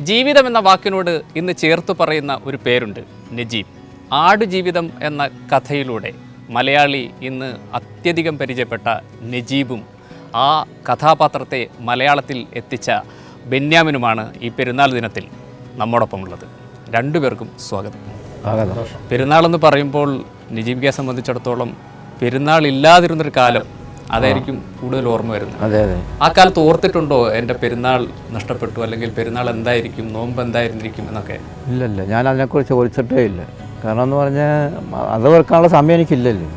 ജീവിതം എന്ന വാക്കിനോട് ഇന്ന് ചേർത്ത് പറയുന്ന ഒരു പേരുണ്ട്, നജീബ്. ആടുജീവിതം എന്ന കഥയിലൂടെ മലയാളി ഇന്ന് അത്യധികം പരിചയപ്പെട്ട നജീബും ആ കഥാപാത്രത്തെ മലയാളത്തിൽ എത്തിച്ച ബെന്യാമിനുമാണ് ഈ പെരുന്നാൾ ദിനത്തിൽ നമ്മോടൊപ്പമുള്ളത്. രണ്ടുപേർക്കും സ്വാഗതം. പെരുന്നാളെന്ന് പറയുമ്പോൾ നജീബിനെ സംബന്ധിച്ചിടത്തോളം പെരുന്നാൾ ഇല്ലാതിരുന്നൊരു കാലം അതായിരിക്കും കൂടുതൽ ഓർമ്മ വരുന്നത്. അതെ അതെ. ആ കാലത്ത് ഓർത്തിട്ടുണ്ടോ എൻ്റെ പെരുന്നാൾ നഷ്ടപ്പെട്ടു, അല്ലെങ്കിൽ പെരുന്നാൾ എന്തായിരിക്കും, നോമ്പ് എന്തായിരിക്കും എന്നൊക്കെ? ഇല്ലല്ല, ഞാൻ അതിനെക്കുറിച്ച് ചോദിച്ചിട്ടേ ഇല്ല. കാരണം എന്ന് പറഞ്ഞാൽ അത് ഓർക്കാനുള്ള സമയം എനിക്കില്ലല്ലോ.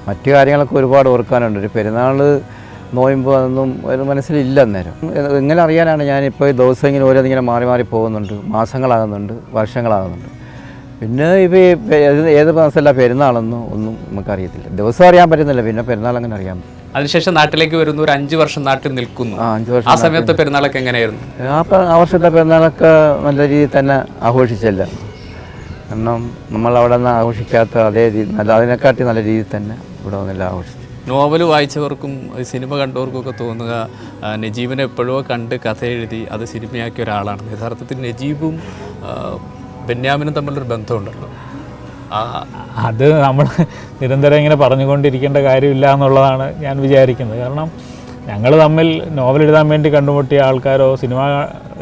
മറ്റു കാര്യങ്ങളൊക്കെ ഒരുപാട് ഓർക്കാനുണ്ട്. ഒരു പെരുന്നാൾ നോയമ്പ് അതൊന്നും ഒരു മനസ്സിലില്ല അന്നേരം. എങ്ങനെ അറിയാനാണ്? ഞാനിപ്പോൾ ഈ ദിവസം ഇങ്ങനെ ഓരോന്നിങ്ങനെ മാറി മാറി പോകുന്നുണ്ട്, മാസങ്ങളാകുന്നുണ്ട്, വർഷങ്ങളാകുന്നുണ്ട്. പിന്നെ ഇപ്പോൾ ഏത് മാസമല്ല പെരുന്നാളെന്നും ഒന്നും നമുക്കറിയത്തില്ല. ദിവസം അറിയാൻ പറ്റുന്നില്ല, പിന്നെ പെരുന്നാൾ അങ്ങനെ അറിയാൻ പറ്റും. അതിനുശേഷം നാട്ടിലേക്ക് വരുന്നു, ഒരു 5 വർഷം നാട്ടിൽ നിൽക്കുന്നു. 5 വർഷം. ആ സമയത്ത് പെരുന്നാളൊക്കെ എങ്ങനെയായിരുന്നു? ആ വർഷത്തെ പെരുന്നാളൊക്കെ നല്ല രീതിയിൽ തന്നെ ആഘോഷിച്ചല്ല. കാരണം നമ്മളവിടെ നിന്ന് ആഘോഷിക്കാത്ത അതേ രീതി, അതിനെക്കാട്ടി നല്ല രീതിയിൽ തന്നെ ഇവിടെ വന്നെല്ലാം ആഘോഷിച്ചു. നോവൽ വായിച്ചവർക്കും സിനിമ കണ്ടവർക്കും ഒക്കെ തോന്നുക നജീബിനെ എപ്പോഴോ കണ്ട് കഥ എഴുതി അത് സിനിമയാക്കിയ ഒരാളാണ്. യഥാർത്ഥത്തിൽ നജീബും ബെന്യാമിനും തമ്മിലൊരു ബന്ധമുണ്ടല്ലോ. അത് നമ്മൾ നിരന്തരം ഇങ്ങനെ പറഞ്ഞുകൊണ്ടിരിക്കേണ്ട കാര്യമില്ല എന്നുള്ളതാണ് ഞാൻ വിചാരിക്കുന്നത്. കാരണം ഞങ്ങൾ തമ്മിൽ നോവൽ എഴുതാൻ വേണ്ടി കണ്ടുമുട്ടിയ ആൾക്കാരോ സിനിമ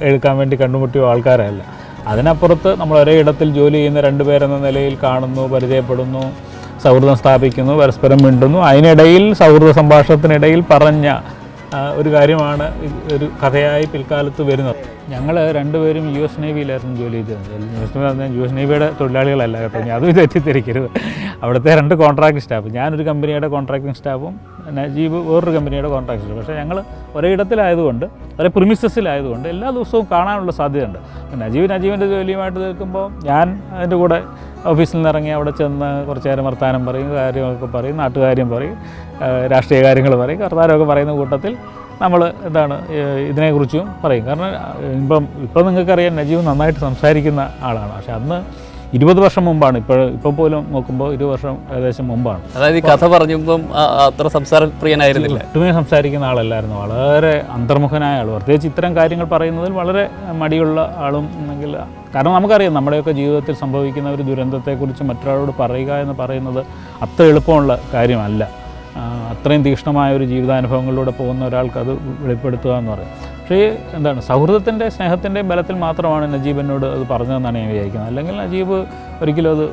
എടുക്കാൻ വേണ്ടി കണ്ടുമുട്ടിയ ആൾക്കാരല്ല. അതിനപ്പുറത്ത് നമ്മൾ ഒരേ ഇടത്തിൽ ജോലി ചെയ്യുന്ന 2 പേരെന്ന നിലയിൽ കാണുന്നു, പരിചയപ്പെടുന്നു, സൗഹൃദം സ്ഥാപിക്കുന്നു, പരസ്പരം മിണ്ടുന്നു. അതിനിടയിൽ സൗഹൃദ സംഭാഷണത്തിനിടയിൽ പറഞ്ഞ ഒരു കാര്യമാണ് ഒരു കഥയായി പിൽക്കാലത്ത് വരുന്നത്. ഞങ്ങൾ 2 പേരും US നേവിയിലായിരുന്നു ജോലി ചെയ്തിരുന്നത്. US നേവിയുടെ തൊഴിലാളികളല്ല കേട്ടോ, ഞാൻ അത് തെറ്റിദ്ധരിക്കരുത്. അവിടുത്തെ 2 കോൺട്രാക്ട് സ്റ്റാഫ്, ഞാനൊരു കമ്പനിയുടെ കോൺട്രാക്ടിങ് സ്റ്റാഫും നജീബ് വേറൊരു കമ്പനിയുടെ കോൺട്രാക്ട് സ്റ്റാഫ്. പക്ഷേ ഞങ്ങൾ ഒരേ ഇടത്തിലായതുകൊണ്ട്, ഒരേ പ്രിമിസസിലായതുകൊണ്ട് എല്ലാ ദിവസവും കാണാനുള്ള സാധ്യതയുണ്ട്. നജീബിൻ്റെ ജോലിയുമായിട്ട് നിൽക്കുമ്പോൾ ഞാൻ അതിൻ്റെ കൂടെ ഓഫീസിൽ നിന്ന് ഇറങ്ങി അവിടെ ചെന്ന് കുറച്ച് നേരം വർത്തമാനം പറയും, കാര്യങ്ങളൊക്കെ പറയും, നാട്ടുകാര്യം പറയും, രാഷ്ട്രീയ കാര്യങ്ങൾ പറയും, വർത്തമാനമൊക്കെ പറയുന്ന കൂട്ടത്തിൽ നമ്മൾ ഇതിനെക്കുറിച്ചും പറയും. കാരണം ഇപ്പം നിങ്ങൾക്കറിയാം നജീബ് നന്നായിട്ട് സംസാരിക്കുന്ന ആളാണ്. പക്ഷെ അന്ന് 20 വർഷം മുമ്പാണ്. ഇപ്പോൾ പോലും നോക്കുമ്പോൾ 20 വർഷം ഏകദേശം മുമ്പാണ്. അതായത് ഈ കഥ പറഞ്ഞുമ്പം അത്ര സംസാരപ്രിയനായിരുന്നില്ല, ഒട്ടുമേ സംസാരിക്കുന്ന ആളല്ലായിരുന്നു. വളരെ അന്തർമുഖനായ ആൾ, പ്രത്യേകിച്ച് ഇത്തരം കാര്യങ്ങൾ പറയുന്നതിൽ വളരെ മടിയുള്ള ആളും എന്നെങ്കിൽ. കാരണം നമുക്കറിയാം നമ്മുടെയൊക്കെ ജീവിതത്തിൽ സംഭവിക്കുന്ന ഒരു ദുരന്തത്തെക്കുറിച്ച് മറ്റൊരാളോട് പറയുക എന്ന് പറയുന്നത് അത്ര എളുപ്പമുള്ള കാര്യമല്ല. അത്രയും തീക്ഷ്ണമായ ഒരു ജീവിതാനുഭവങ്ങളിലൂടെ പോകുന്ന ഒരാൾക്ക് അത് വെളിപ്പെടുത്തുക എന്ന് പറയും. പക്ഷേ എന്താണ്, സൗഹൃദത്തിൻ്റെ സ്നേഹത്തിൻ്റെയും ബലത്തിൽ മാത്രമാണ് നജീബ് എന്നോട് അത് പറഞ്ഞതെന്നാണ് ഞാൻ വിചാരിക്കുന്നത്. അല്ലെങ്കിൽ നജീബ് ഒരിക്കലും അത്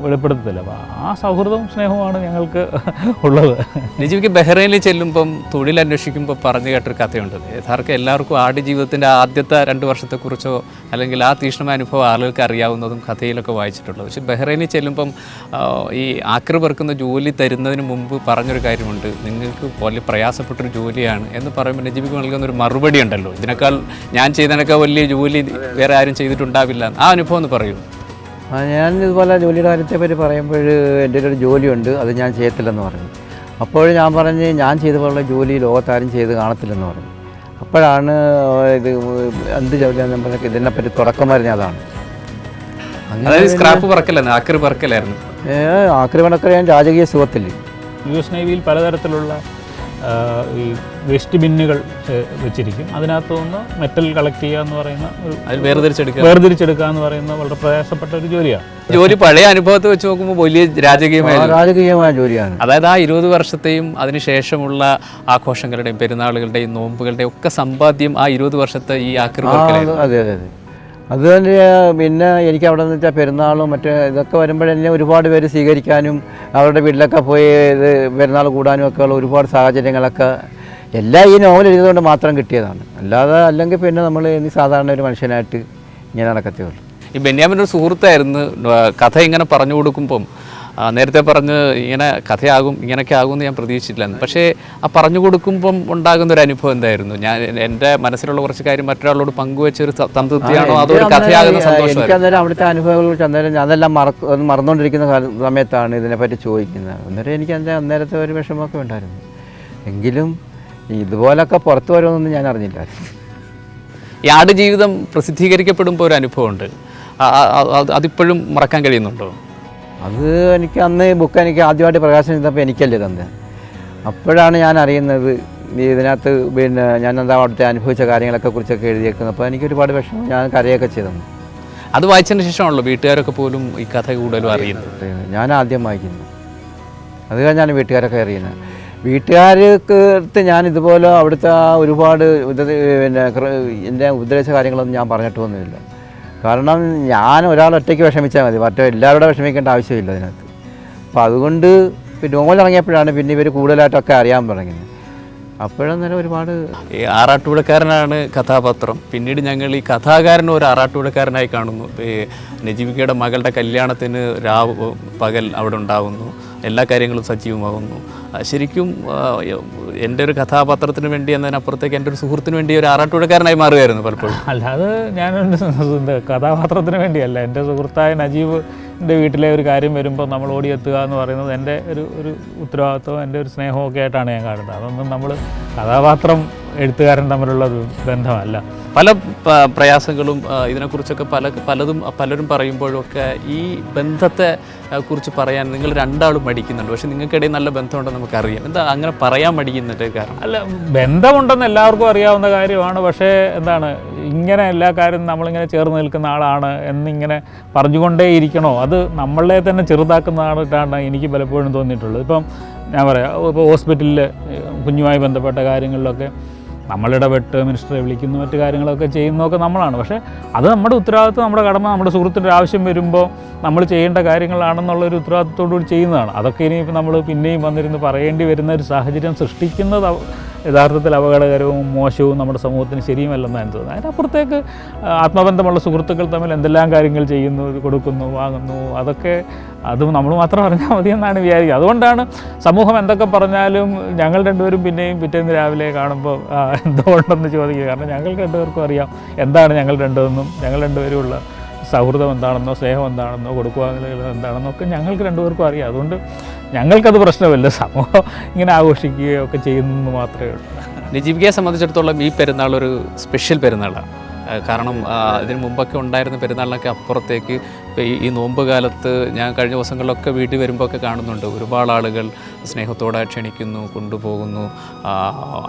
വെളിപ്പെടുത്തത്തില്ല. അപ്പോൾ ആ സൗഹൃദവും സ്നേഹവുമാണ് ഞങ്ങൾക്ക് ഉള്ളത്. നജീബിക്ക് ബഹ്റൈനിൽ ചെല്ലുമ്പം തൊഴിൽ അന്വേഷിക്കുമ്പോൾ പറഞ്ഞു കേട്ടൊരു കഥയുണ്ട്. യഥാർത്ഥം എല്ലാവർക്കും ആടുജീവിതത്തിൻ്റെ ആദ്യത്തെ 2 വർഷത്തെക്കുറിച്ചോ അല്ലെങ്കിൽ ആ തീക്ഷ്ണമായ അനുഭവം ആളുകൾക്ക് അറിയാവുന്നതും കഥയിലൊക്കെ വായിച്ചിട്ടുള്ളത്. പക്ഷേ ബഹ്റൈനിൽ ചെല്ലുമ്പം ഈ ആക്രി പെറുക്കുന്ന ജോലി തരുന്നതിന് മുമ്പ് പറഞ്ഞൊരു കാര്യമുണ്ട്, നിങ്ങൾക്ക് വലിയ പ്രയാസപ്പെട്ടൊരു ജോലിയാണ് എന്ന് പറയുമ്പോൾ നജീബിക്ക് നൽകുന്നൊരു മറുപടി ഉണ്ടല്ലോ, ഇതിനേക്കാൾ ഞാൻ ചെയ്തതിനേക്കാൾ വലിയ ജോലി വേറെ ആരും ചെയ്തിട്ടുണ്ടാവില്ല. ആ അനുഭവം ഒന്ന് പറയൂ. ഞാൻ ഇതുപോലെ ജോലിയുടെ കാര്യത്തെപ്പറ്റി പറയുമ്പോൾ എൻ്റെ ഒരു ജോലിയുണ്ട്, അത് ഞാൻ ചെയ്യത്തില്ലെന്ന് പറഞ്ഞു. അപ്പോൾ ഞാൻ പറഞ്ഞ് ഞാൻ ചെയ്ത പോലുള്ള ജോലി ലോകത്താരും ചെയ്ത് കാണത്തില്ലെന്ന് പറഞ്ഞു. അപ്പോഴാണ് ഇത് എന്ത് ജോലിയാണെന്ന് പറഞ്ഞാൽ ഇതിനെപ്പറ്റി തുടക്കം പറഞ്ഞ അതാണ്. അതായത് സ്ക്രാപ്പ് പറക്കലായിരുന്നു, ആക്രി പറക്കലായിരുന്നു. ആക്രി പറക്കൽ ഞാൻ രാജകീയ സുഖത്തിൽ. US നേവിയിൽ പലതരത്തിലുള്ള ഈ വേസ്റ്റ് ബിന്നുകൾ വെച്ചിരിക്കും. അതിനകത്തുനിന്ന് മെറ്റൽ കളക്ട് ചെയ്യുക എന്ന് പറയുന്ന ഒരു വേർതിരിച്ചെടുക്കുക എന്ന് പറയുന്ന വളരെ പ്രയാസപ്പെട്ട ഒരു ജോലിയാണ്. ജോലി പഴയ അനുഭവത്തെ വെച്ച് നോക്കുമ്പോൾ വലിയ രാജകീയമായ ജോലിയാണ്. അതായത് ആ 20 വർഷത്തെയും അതിനുശേഷമുള്ള ആഘോഷങ്ങളുടെയും പെരുന്നാളുകളുടെയും നോമ്പുകളുടെയും ഒക്കെ സമ്പാദ്യം ആ 20 വർഷത്തെ ഈ ആക്രി പറക്കലായിരുന്നു. അതെ അതെ അതെ. അതുതന്നെ. പിന്നെ എനിക്ക് അവിടെ നിന്ന് വെച്ചാൽ പെരുന്നാളും മറ്റേ ഇതൊക്കെ വരുമ്പോഴെന്നെ ഒരുപാട് പേര് സ്വീകരിക്കാനും അവരുടെ വീട്ടിലൊക്കെ പോയി ഇത് പെരുന്നാൾ കൂടാനും ഒക്കെ ഉള്ള ഒരുപാട് സാഹചര്യങ്ങളൊക്കെ എല്ലാം ഈ നോവൽ എഴുതുകൊണ്ട് മാത്രം കിട്ടിയതാണ്. അല്ലാതെ അല്ലെങ്കിൽ പിന്നെ നമ്മൾ സാധാരണ ഒരു മനുഷ്യനായിട്ട് ഇങ്ങനെ നടക്കത്തേ ഉള്ളൂ. ഈ ബെന്യാമിൻ്റെ ഒരു സുഹൃത്തായിരുന്നു. കഥ ഇങ്ങനെ പറഞ്ഞു കൊടുക്കുമ്പം നേരത്തെ പറഞ്ഞ് ഇങ്ങനെ കഥയാകും ഇങ്ങനെയൊക്കെ ആകുമെന്ന് ഞാൻ പ്രതീക്ഷിച്ചില്ലായിരുന്നു. പക്ഷേ ആ പറഞ്ഞു കൊടുക്കുമ്പം ഉണ്ടാകുന്നൊരു അനുഭവം എന്തായിരുന്നു? ഞാൻ എൻ്റെ മനസ്സിലുള്ള കുറച്ച് കാര്യം മറ്റൊരാളോട് പങ്കുവെച്ചൊരു സംതൃപ്തിയാണോ അതോ ഒരു കഥയാകുന്ന സന്തോഷം? എനിക്ക് അന്നേരം അവിടുത്തെ അനുഭവങ്ങൾ വെച്ച് അന്നേരം അതെല്ലാം മറന്നുകൊണ്ടിരിക്കുന്ന സമയത്താണ് ഇതിനെപ്പറ്റി ചോദിക്കുന്നത്. അന്നേരം എനിക്ക് എൻ്റെ അന്നേരത്തെ ഒരു വിഷമമൊക്കെ ഉണ്ടായിരുന്നു. എങ്കിലും ഇതുപോലൊക്കെ പുറത്തു വരുമെന്നൊന്നും ഞാൻ അറിഞ്ഞില്ലായിരുന്നു. ഈ ആടുജീവിതം പ്രസിദ്ധീകരിക്കപ്പെടുമ്പോൾ ഒരു അനുഭവമുണ്ട്, അതിപ്പോഴും മറക്കാൻ കഴിയുന്നുണ്ടോ? അത് എനിക്ക് അന്ന് ബുക്ക് എനിക്ക് ആദ്യമായിട്ട് പ്രകാശനം ചെയ്തപ്പോൾ എനിക്കല്ലേ തന്നെ. അപ്പോഴാണ് ഞാൻ അറിയുന്നത് ഇതിനകത്ത് പിന്നെ ഞാൻ എന്താ അവിടുത്തെ അനുഭവിച്ച കാര്യങ്ങളൊക്കെ കുറിച്ചൊക്കെ എഴുതിയേക്കുന്നത്. അപ്പോൾ എനിക്ക് ഒരുപാട് വിഷമം, ഞാൻ കരയൊക്കെ ചെയ്തു. അത് വായിച്ചതിന് ശേഷമാണല്ലോ വീട്ടുകാരൊക്കെ പോലും ഈ കഥ കൂടുതലും അറിയുന്നത്. ഞാൻ ആദ്യം വായിക്കുന്നു, അത് കഴിഞ്ഞാണ് വീട്ടുകാരൊക്കെ അറിയുന്നത്. വീട്ടുകാർക്ക് ഞാൻ ഇതുപോലെ അവിടുത്തെ ഒരുപാട് പിന്നെ എൻ്റെ ഉദ്ദേശിച്ച കാര്യങ്ങളൊന്നും ഞാൻ പറഞ്ഞിട്ടൊന്നുമില്ല. കാരണം ഞാൻ ഒരാളൊറ്റയ്ക്ക് വിഷമിച്ചാൽ മതി, മറ്റേ എല്ലാവരുടെ വിഷമിക്കേണ്ട ആവശ്യമില്ല അതിനകത്ത്. അപ്പോൾ അതുകൊണ്ട് നോവൽ ഇറങ്ങിയപ്പോഴാണ് പിന്നെ ഇവർ കൂടുതലായിട്ടൊക്കെ അറിയാൻ തുടങ്ങിയത്. അപ്പോഴന്നേരം ഒരുപാട് ഈ ആറാട്ടുപുഴക്കാരനാണ് കഥാപാത്രം. പിന്നീട് ഞങ്ങൾ ഈ കഥാകാരനും ഒരു ആറാട്ടുപുഴക്കാരനായി കാണുന്നു. ഈ നജീബിക്കയുടെ മകളുടെ കല്യാണത്തിന് രാവ് പകൽ അവിടെ ഉണ്ടാകുന്നു, എല്ലാ കാര്യങ്ങളും സജീവമാകുന്നു. ശരിക്കും എൻ്റെ ഒരു കഥാപാത്രത്തിന് വേണ്ടി എന്നതിനപ്പുറത്തേക്ക് എൻ്റെ ഒരു സുഹൃത്തിന് വേണ്ടി ഒരു ആറാട്ടുപുഴക്കാരനായി മാറുകയായിരുന്നു പലപ്പോഴും. അല്ലാതെ ഞാനൊരു കഥാപാത്രത്തിന് വേണ്ടിയല്ല, എൻ്റെ സുഹൃത്തായ നജീബിൻ്റെ വീട്ടിലെ ഒരു കാര്യം വരുമ്പോൾ നമ്മൾ ഓടിയെത്തുക എന്ന് പറയുന്നത് എൻ്റെ ഒരു ഉത്തരവാദിത്വം, എൻ്റെ ഒരു സ്നേഹമൊക്കെ ആയിട്ടാണ് ഞാൻ കാണുന്നത്. അതൊന്നും നമ്മൾ കഥാപാത്രം എഴുത്തുകാരൻ തമ്മിലുള്ള ഒരു ബന്ധമല്ല. പല പ്രയാസങ്ങളും ഇതിനെക്കുറിച്ചൊക്കെ പലരും പറയുമ്പോഴൊക്കെ ഈ ബന്ധത്തെ കുറിച്ച് പറയാൻ നിങ്ങൾ രണ്ടാളും മടിക്കുന്നുണ്ട്. പക്ഷെ നിങ്ങൾക്കിടയിൽ നല്ല ബന്ധമുണ്ടെന്ന് നമുക്കറിയാം. എന്താ അങ്ങനെ പറയാൻ മടിക്കുന്നുണ്ട്? കാരണം അല്ല, ബന്ധമുണ്ടെന്ന് എല്ലാവർക്കും അറിയാവുന്ന കാര്യമാണ്. പക്ഷേ എന്താണ്, ഇങ്ങനെ എല്ലാ കാര്യവും നമ്മളിങ്ങനെ ചേർന്ന് നിൽക്കുന്ന ആളാണ് എന്നിങ്ങനെ പറഞ്ഞുകൊണ്ടേയിരിക്കണോ? അത് നമ്മളെ തന്നെ ചെറുതാക്കുന്നതായിട്ടാണ് എനിക്ക് പലപ്പോഴും തോന്നിയിട്ടുള്ളത്. ഇപ്പം ഞാൻ പറയാം, ഇപ്പോൾ ഹോസ്പിറ്റലിൽ കുഞ്ഞുമായി ബന്ധപ്പെട്ട കാര്യങ്ങളിലൊക്കെ നമ്മളിടപെട്ട് മിനിസ്റ്ററെ വിളിക്കുന്നു, മറ്റു കാര്യങ്ങളൊക്കെ ചെയ്യുന്നതൊക്കെ നമ്മളാണ്. പക്ഷേ അത് നമ്മുടെ ഉത്തരവാദിത്വം, നമ്മുടെ കടമ, നമ്മുടെ സുഹൃത്തിൻ്റെ ആവശ്യം വരുമ്പോൾ നമ്മൾ ചെയ്യേണ്ട കാര്യങ്ങളാണെന്നുള്ളൊരു ഉത്തരവാദിത്വത്തോടുകൂടി ചെയ്യുന്നതാണ്. അതൊക്കെ ഇനിയിപ്പോൾ നമ്മൾ പിന്നെയും വന്നിരുന്ന് പറയേണ്ടി വരുന്ന ഒരു സാഹചര്യം സൃഷ്ടിക്കുന്നത് യഥാർത്ഥത്തിൽ അപകടകരവും മോശവും നമ്മുടെ സമൂഹത്തിന് ശരിയുമല്ലെന്നാണ് തോന്നുന്നത്. അതിനപ്പുറത്തേക്ക് ആത്മബന്ധമുള്ള സുഹൃത്തുക്കൾ തമ്മിൽ എന്തെല്ലാം കാര്യങ്ങൾ ചെയ്യുന്നു, കൊടുക്കുന്നു, വാങ്ങുന്നു, അതൊക്കെ അത് നമ്മൾ മാത്രം അറിഞ്ഞാൽ മതിയെന്നാണ് വിചാരിക്കുക. അതുകൊണ്ടാണ് സമൂഹം എന്തൊക്കെ പറഞ്ഞാലും ഞങ്ങൾ രണ്ടുപേരും പിന്നെയും പിറ്റേന്ന് രാവിലെ കാണുമ്പോൾ എന്തുകൊണ്ടെന്ന് ചോദിക്കുക. കാരണം ഞങ്ങൾക്ക് രണ്ടുപേർക്കും അറിയാം എന്താണ് ഞങ്ങൾ രണ്ടുമെന്നും, ഞങ്ങൾ രണ്ടുപേരുമുള്ള സൗഹൃദം എന്താണെന്നോ സ്നേഹം എന്താണെന്നോ കൊടുക്കുവാങ്ങലുകൾ എന്താണെന്നൊക്കെ ഞങ്ങൾക്ക് രണ്ടുപേർക്കും അറിയാം. അതുകൊണ്ട് ഞങ്ങൾക്കത് പ്രശ്നമില്ല. സമൂഹം ഇങ്ങനെ ആഘോഷിക്കുകയോ ഒക്കെ ചെയ്യുന്നതെന്ന് മാത്രമേ ഉള്ളൂ. നജീബിക്കയെ സംബന്ധിച്ചിടത്തോളം ഈ പെരുന്നാൾ ഒരു സ്പെഷ്യൽ പെരുന്നാളാണ്. കാരണം ഇതിന് മുമ്പൊക്കെ ഉണ്ടായിരുന്ന പെരുന്നാളിനൊക്കെ അപ്പുറത്തേക്ക് ഇപ്പോൾ ഈ നോമ്പ് കാലത്ത് ഞാൻ കഴിഞ്ഞ ദിവസങ്ങളിലൊക്കെ വീട്ടിൽ വരുമ്പോൾ ഒക്കെ കാണുന്നുണ്ട്, ഒരുപാട് ആളുകൾ സ്നേഹത്തോടെ ക്ഷണിക്കുന്നു, കൊണ്ടുപോകുന്നു,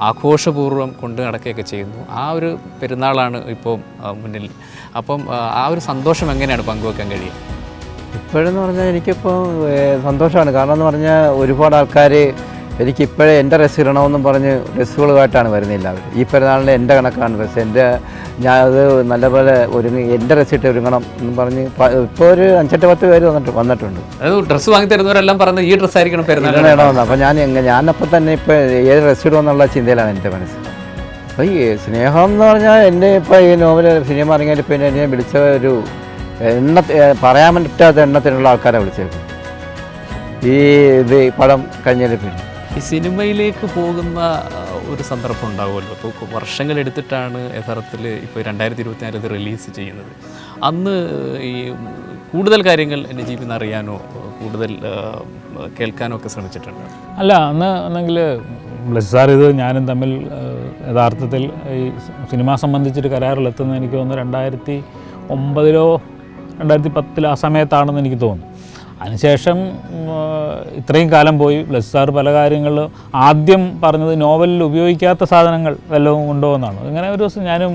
ആഘോഷപൂർവ്വം കൊണ്ട് നടക്കുകയൊക്കെ ചെയ്യുന്നു. ആ ഒരു പെരുന്നാളാണ് ഇപ്പോൾ മുന്നിൽ. അപ്പം ആ ഒരു സന്തോഷം എങ്ങനെയാണ് പങ്കുവെക്കാൻ കഴിയുക? ഇപ്പോഴെന്ന് പറഞ്ഞാൽ എനിക്കിപ്പോൾ സന്തോഷമാണ്. കാരണം എന്ന് പറഞ്ഞാൽ ഒരുപാട് ആൾക്കാർ എനിക്കിപ്പോഴേ എൻ്റെ ഡ്രസ്സ് ഇടണമെന്നും പറഞ്ഞ് ഡ്രസ്സുകളുമായിട്ടാണ് വരുന്നില്ല അവർ. ഈ പെരുന്നാളിന് എൻ്റെ കണക്കാണ് ഡ്രസ്സ്, ഞാൻ അത് നല്ലപോലെ എൻ്റെ ഡ്രസ്സിട്ട് ഒരുങ്ങണം എന്നും പറഞ്ഞ് ഇപ്പോൾ ഒരു 5-10 പേര് വന്നിട്ടുണ്ട്. അത് ഡ്രസ്സ് വാങ്ങി തരുന്നവരെല്ലാം പറയുന്നത് ഈ ഡ്രസ്സായിരിക്കണം പെരുന്നാൾ ഇടണമെന്ന്. അപ്പോൾ ഞാനപ്പോൾ തന്നെ ഇപ്പോൾ ഏത് ഡ്രസ്സ് ഇടുമെന്നുള്ള ചിന്തയിലാണ് എൻ്റെ മനസ്സ്. അപ്പോൾ ഈ സ്നേഹം എന്ന് പറഞ്ഞാൽ എന്നെ ഇപ്പോൾ ഈ നോവൽ സിനിമ ഇറങ്ങിയാൽ പിന്നെ എന്നെ വിളിച്ച ഒരു പറയാൻ പറ്റാത്ത എണ്ണത്തിനുള്ള ആൾക്കാരെ വിളിച്ചേക്കും ഈ പടം കഴിഞ്ഞതിൽ. പിന്നെ ഈ സിനിമയിലേക്ക് പോകുന്ന ഒരു സന്ദർഭം ഉണ്ടാവുമല്ലോ. ഇപ്പോൾ വർഷങ്ങളെടുത്തിട്ടാണ് യഥാർത്ഥത്തിൽ ഇപ്പോൾ 2024 ഇത് റിലീസ് ചെയ്യുന്നത്. അന്ന് ഈ കൂടുതൽ കാര്യങ്ങൾ നജീബിന് അറിയാനോ കൂടുതൽ കേൾക്കാനോ ഒക്കെ ശ്രമിച്ചിട്ടുണ്ട്? അല്ല, അന്ന് ആണെങ്കിൽ സാർ ഇത് ഞാനും തമ്മിൽ യഥാർത്ഥത്തിൽ ഈ സിനിമ സംബന്ധിച്ചൊരു കരാറിലെത്തുന്നത് എനിക്ക് തോന്നുന്നു 2009-ലോ 2010 ആ സമയത്താണെന്ന് എനിക്ക് തോന്നുന്നു. അതിനുശേഷം ഇത്രയും കാലം പോയി. ബ്ലസ് സാർ പല കാര്യങ്ങളിലും ആദ്യം പറഞ്ഞത് നോവലിൽ ഉപയോഗിക്കാത്ത സാധനങ്ങൾ വല്ലതും കൊണ്ടുപോകുന്നതാണ്. ഇങ്ങനെ ഒരു ദിവസം ഞാനും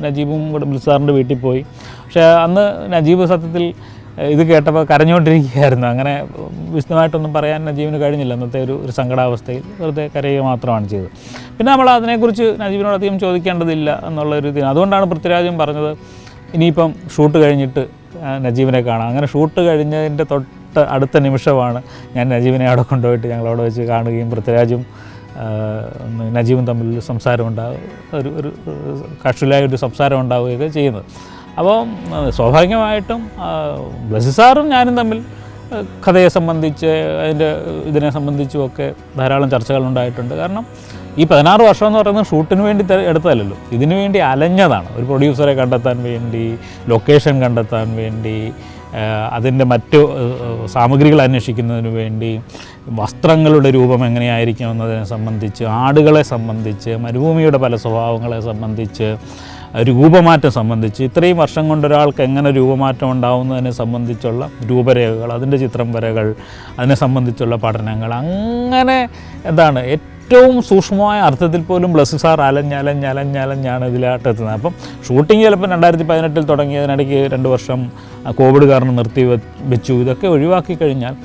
നജീബും കൂടെ ബ്ലസ് സാറിൻ്റെ വീട്ടിൽ പോയി. പക്ഷേ അന്ന് നജീബ് സത്യത്തിൽ ഇത് കേട്ടപ്പോൾ കരഞ്ഞുകൊണ്ടിരിക്കുകയായിരുന്നു. അങ്ങനെ വിശദമായിട്ടൊന്നും പറയാൻ നജീബിന് കഴിഞ്ഞില്ല. അന്നത്തെ ഒരു സങ്കടാവസ്ഥയിൽ വെറുതെ കരയുക മാത്രമാണ് ചെയ്തത്. പിന്നെ നമ്മൾ അതിനെക്കുറിച്ച് നജീബിനോട് അധികം ചോദിക്കേണ്ടതില്ല എന്നുള്ളൊരു ഇതിന്. അതുകൊണ്ടാണ് പൃഥ്വിരാജും പറഞ്ഞത് ഇനിയിപ്പം ഷൂട്ട് കഴിഞ്ഞിട്ട് നജീബിനെ കാണാം. അങ്ങനെ ഷൂട്ട് കഴിഞ്ഞതിൻ്റെ തൊട്ട് അടുത്ത നിമിഷമാണ് ഞാൻ നജീബിനെ അവിടെ കൊണ്ടുപോയിട്ട് ഞങ്ങളവിടെ വെച്ച് കാണുകയും പൃഥ്വിരാജും നജീബും തമ്മിൽ സംസാരം ഉണ്ടാകും, ഒരു കാഷ്വലായൊരു സംസാരം ഉണ്ടാവുകയൊക്കെ ചെയ്യുന്നത്. അപ്പോൾ സ്വാഭാവികമായിട്ടും ബ്ലസി സാറും ഞാനും തമ്മിൽ കഥയെ സംബന്ധിച്ച് ഇതിനെ സംബന്ധിച്ചുമൊക്കെ ധാരാളം ചർച്ചകളുണ്ടായിട്ടുണ്ട്. കാരണം ഈ 16 വർഷം എന്ന് പറയുന്നത് ഷൂട്ടിന് വേണ്ടി എടുത്തതല്ലല്ലോ, ഇതിനു വേണ്ടി അലഞ്ഞതാണ്. ഒരു പ്രൊഡ്യൂസറെ കണ്ടെത്താൻ വേണ്ടി, ലൊക്കേഷൻ കണ്ടെത്താൻ വേണ്ടി, അതിൻ്റെ മറ്റു സാമഗ്രികൾ അന്വേഷിക്കുന്നതിന് വേണ്ടി, വസ്ത്രങ്ങളുടെ രൂപം എങ്ങനെയായിരിക്കും എന്നതിനെ സംബന്ധിച്ച്, ആടുകളെ സംബന്ധിച്ച്, മരുഭൂമിയുടെ പല സ്വഭാവങ്ങളെ സംബന്ധിച്ച്, രൂപമാറ്റം സംബന്ധിച്ച്, ഇത്രയും വർഷം കൊണ്ട് ഒരാൾക്ക് എങ്ങനെ രൂപമാറ്റം ഉണ്ടാവുന്നതിനെ സംബന്ധിച്ചുള്ള രൂപരേഖകൾ, അതിൻ്റെ ചിത്രം വരകൾ, അതിനെ സംബന്ധിച്ചുള്ള പഠനങ്ങൾ, അങ്ങനെ എന്താണ് ഏറ്റവും സൂക്ഷ്മമായ അർത്ഥത്തിൽ പോലും ബ്ലസ് സാർ അലഞ്ഞാണ് ഇതിലായിട്ട് എത്തുന്നത്. അപ്പം ഷൂട്ടിംഗ് ചിലപ്പോൾ 2018 തുടങ്ങിയതിനിടയ്ക്ക് 2 വർഷം കോവിഡ് കാരണം നിർത്തി വെച്ചു. ഇതൊക്കെ ഒഴിവാക്കി കഴിഞ്ഞാൽ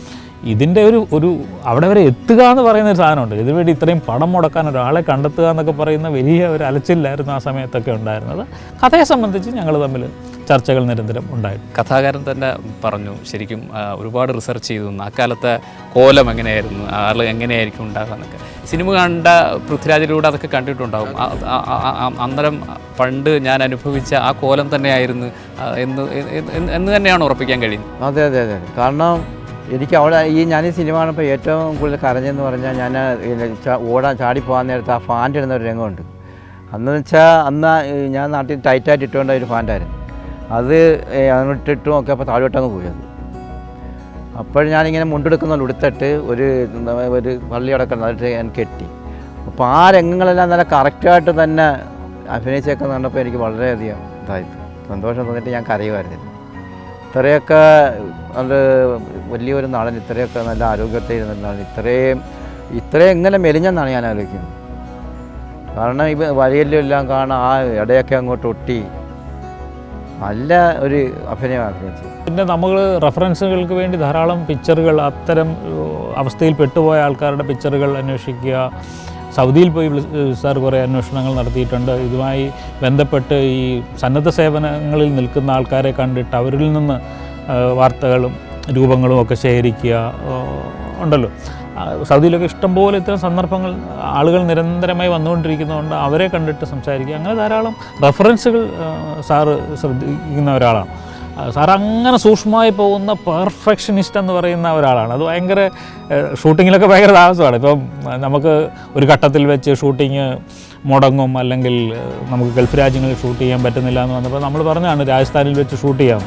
ഇതിൻ്റെ ഒരു അവിടെ വരെ എത്തുക എന്ന് പറയുന്ന ഒരു സാധനമുണ്ട്. ഇതിനുവേണ്ടി ഇത്രയും പണം മുടക്കാൻ ഒരാളെ കണ്ടെത്തുക എന്നൊക്കെ പറയുന്ന വലിയ ഒരു അലച്ചില്ലായിരുന്നു ആ സമയത്തൊക്കെ ഉണ്ടായിരുന്നത്. കഥയെ സംബന്ധിച്ച് ഞങ്ങൾ തമ്മിൽ ചർച്ചകൾ നിരന്തരം ഉണ്ടായിരുന്നു. കഥാകാരൻ തന്നെ പറഞ്ഞു ശരിക്കും ഒരുപാട് റിസർച്ച് ചെയ്തു അക്കാലത്തെ കോലം എങ്ങനെയായിരുന്നു, ആൾ എങ്ങനെയായിരിക്കും ഉണ്ടാകുക എന്നൊക്കെ. സിനിമ കണ്ട പൃഥ്വിരാജിലൂടെ അതൊക്കെ കണ്ടിട്ടുണ്ടാകും. അന്നേരം പണ്ട് ഞാൻ അനുഭവിച്ച ആ കോലം തന്നെയായിരുന്നു എന്ന് തന്നെയാണ് ഉറപ്പിക്കാൻ കഴിയുന്നത്. അതെ അതെ അതെ. കാരണം എനിക്ക് അവിടെ ഞാൻ ഈ സിനിമ കാണുമ്പോൾ ഏറ്റവും കൂടുതൽ കരഞ്ഞെന്ന് പറഞ്ഞാൽ ഞാൻ ചാടി പോകാൻ നേരത്ത് ആ ഫാൻ്റ് ഇടുന്ന ഒരു രംഗമുണ്ട്. അന്ന് വെച്ചാൽ ഞാൻ നാട്ടിൽ ടൈറ്റായിട്ട് ഇട്ടുകൊണ്ട് ഒരു ഫാൻ്റായിരുന്നു. അത് അങ്ങോട്ടിട്ടും ഒക്കെ അപ്പോൾ താഴോട്ടങ്ങ് പോയത്. അപ്പോൾ ഞാനിങ്ങനെ മുണ്ടെടുക്കുന്ന ഉടുത്തിട്ട് ഒരു പള്ളി അടക്കണം എന്നിട്ട് ഞാൻ കെട്ടി. അപ്പോൾ ആ രംഗങ്ങളെല്ലാം നല്ല കറക്റ്റായിട്ട് തന്നെ അഭിനയിച്ചേക്കുന്ന കണ്ടപ്പോൾ എനിക്ക് വളരെയധികം ഇതായിരുന്നു, സന്തോഷം തോന്നിയിട്ട് ഞാൻ കരയുമായിരുന്നു. ഇത്രയൊക്കെ അത് വലിയൊരു നടൻ, ഇത്രയൊക്കെ നല്ല ആരോഗ്യത്തിൽ ഇരുന്നിട്ടാണ് ഇത്രയും എങ്ങനെ മെലിഞ്ഞെന്നാണ് ഞാൻ ആലോചിക്കുന്നത്. കാരണം വഴിയെല്ലാം കാണാൻ ആ ഇടയൊക്കെ അങ്ങോട്ട് ഒട്ടി നല്ല ഒരു അഭിനയം അഭിനയിച്ചു. പിന്നെ നമ്മൾ റെഫറൻസുകൾക്ക് വേണ്ടി ധാരാളം പിക്ചറുകൾ, അത്തരം അവസ്ഥയിൽ പെട്ടുപോയ ആൾക്കാരുടെ പിക്ചറുകൾ അന്വേഷിക്കുക. സൗദിയിൽ പോയി സാർ കുറേ അന്വേഷണങ്ങൾ നടത്തിയിട്ടുണ്ട്. ഇതുമായി ബന്ധപ്പെട്ട് ഈ സന്നദ്ധ സേവനങ്ങളിൽ നിൽക്കുന്ന ആൾക്കാരെ കണ്ടിട്ട് അവരിൽ നിന്ന് വാർത്തകളും രൂപങ്ങളും ഒക്കെ ശേഖരിക്കുക ഉണ്ടല്ലോ. സൗദിയിലൊക്കെ ഇഷ്ടംപോലെ ഇത്തരം സന്ദർഭങ്ങൾ ആളുകൾ നിരന്തരമായി വന്നുകൊണ്ടിരിക്കുന്നതുകൊണ്ട് അവരെ കണ്ടിട്ട് സംസാരിക്കുക. അങ്ങനെ ധാരാളം റെഫറൻസുകൾ സാറ് ശ്രദ്ധിക്കുന്ന ഒരാളാണ്. സാർ അങ്ങനെ സൂക്ഷ്മമായി പോകുന്ന പെർഫെക്ഷനിസ്റ്റ് എന്ന് പറയുന്ന ഒരാളാണ്. അത് ഭയങ്കര ഷൂട്ടിങ്ങിലൊക്കെ ഭയങ്കര താമസമാണ്. ഇപ്പം നമുക്ക് ഒരു ഘട്ടത്തിൽ വെച്ച് ഷൂട്ടിങ് മുടങ്ങും, അല്ലെങ്കിൽ നമുക്ക് ഗൾഫ് രാജ്യങ്ങളിൽ ഷൂട്ട് ചെയ്യാൻ പറ്റുന്നില്ല എന്ന് വന്നപ്പോൾ നമ്മൾ പറഞ്ഞാണ് രാജസ്ഥാനിൽ വെച്ച് ഷൂട്ട് ചെയ്യാം.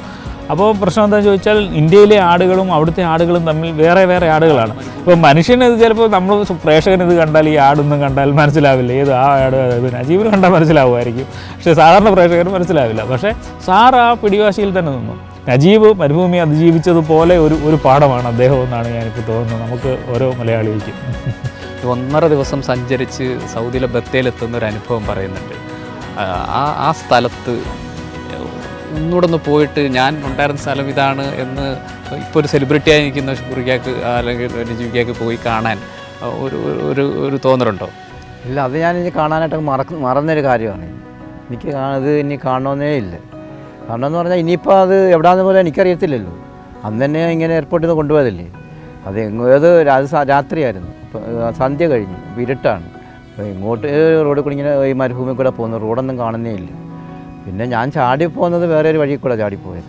അപ്പോൾ പ്രശ്നം എന്താണെന്ന് ചോദിച്ചാൽ ഇന്ത്യയിലെ ആടുകളും അവിടുത്തെ ആടുകളും തമ്മിൽ വേറെ ആടുകളാണ്. ഇപ്പോൾ മനുഷ്യന് ഇത് ചിലപ്പോൾ നമ്മൾ പ്രേക്ഷകന് ഇത് കണ്ടാൽ ഈ ആടൊന്നും കണ്ടാൽ മനസ്സിലാവില്ല ഏത് ആ ആട് നജീബിന് കണ്ടാൽ മനസ്സിലാവുമായിരിക്കും, പക്ഷേ സാധാരണ പ്രേക്ഷകന് മനസ്സിലാവില്ല. പക്ഷേ സാർ ആ പിടിവാശിയിൽ തന്നെ നിന്നു. നജീബ് മരുഭൂമി അതിജീവിച്ചതുപോലെ ഒരു പാഠമാണ് അദ്ദേഹം എന്നാണ് ഞാനിപ്പോൾ തോന്നുന്നത് നമുക്ക് ഓരോ മലയാളികൾക്കും. 1.5 ദിവസം സഞ്ചരിച്ച് സൗദിയിലെ ബത്തേലെത്തുന്ന ഒരു അനുഭവം പറയുന്നുണ്ട്. ആ സ്ഥലത്ത് ഒന്നുകൂടെ ഒന്ന് പോയിട്ട് ഞാൻ ഉണ്ടായിരുന്ന സ്ഥലം ഇതാണ് എന്ന് ഇപ്പോൾ ഒരു സെലിബ്രിറ്റിയായി നിൽക്കുന്ന ഷുക്രിക്കാക്ക് അല്ലെങ്കിൽ നജീബിക്കാക്ക് പോയി കാണാൻ ഒരു തോന്നലുണ്ടോ? ഇല്ല, അത് ഞാൻ ഇനി കാണാനായിട്ട് മറന്നൊരു കാര്യമാണ്. എനിക്ക് ഇത് ഇനി കാണണമെന്നേ ഇല്ല. കാരണം എന്ന് പറഞ്ഞാൽ ഇനിയിപ്പോൾ അത് എവിടെയാണെന്ന് പോലെ എനിക്കറിയത്തില്ലല്ലോ. അന്ന് തന്നെ ഇങ്ങനെ എയർപോർട്ടിൽ നിന്ന് കൊണ്ടുപോയതല്ലേ. അത് രാത്രിയായിരുന്നു, സന്ധ്യ കഴിഞ്ഞു, ഇരുട്ടാണ്. അപ്പോൾ ഇങ്ങോട്ട് റോഡിൽ കൂടി ഇങ്ങനെ ഈ മരുഭൂമി കൂടെ പോകുന്നു, റോഡൊന്നും കാണുന്നേ ഇല്ല. പിന്നെ ഞാൻ ചാടിപ്പോകുന്നത് വേറെ ഒരു വഴി കൂടെ ചാടിപ്പോയത്.